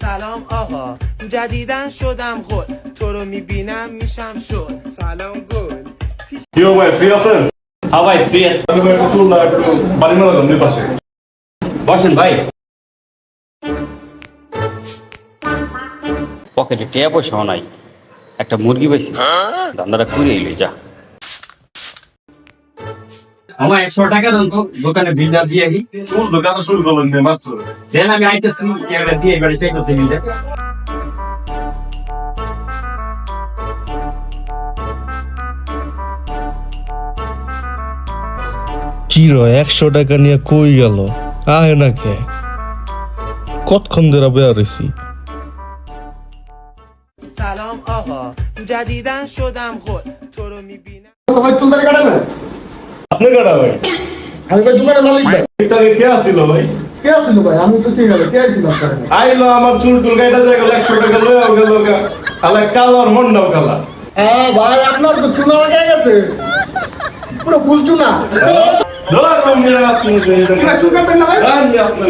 سلام آقا جدیدن شدم خود تو رو میبینم میشم شد سلام گل কিও ভাই ফ্রি আছেন? হ্যাঁ ভাই ফ্রি আছে। আমি ভাই একটু চুলটা একটু বাড়ি মেলা দুই পাশে। বসেন ভাই। পকেটে টিয়া পয়সাও নাই, একটা মুরগি পাইছি, দান্দাটা কুড়িয়ে এলি যা। আমার 100 টাকা দেন তো, দোকানে বিলটা দিয়ে আহি। চুল দোকানে শুরু করলেন নে মাত্র। দেন আমি আইতেছি, একটা দিয়ে এবারে চাইতেছি বিলটা। কি রে 100 টাকা নিয়ে কই গেল? আহে না কে? কতক্ষণ ধরে বের হইছি? سلام آقا جدیدن شدم خود تو رو میبینم সবাই চুল দাড়ি কাটাবে। আপনি কাটা ভাই? আমি ভাই দোকানের মালিক ভাই। এটা কে আসিল ভাই? কে আসছিল ভাই? আমি তো ঠিক আছে। কে আসছিল আপনার? আইলো আমার চুল টুল কাটা যায় গেল 100 টাকা লয়ে গেল গা। আলা কালো আর মন্ডাও কালা। হ্যাঁ ভাই আপনার তো চুনা লাগা গেছে। পুরো ফুল চুনা। ধর কম দিয়ে আপনি চুল কাটবেন না ভাই? আপনি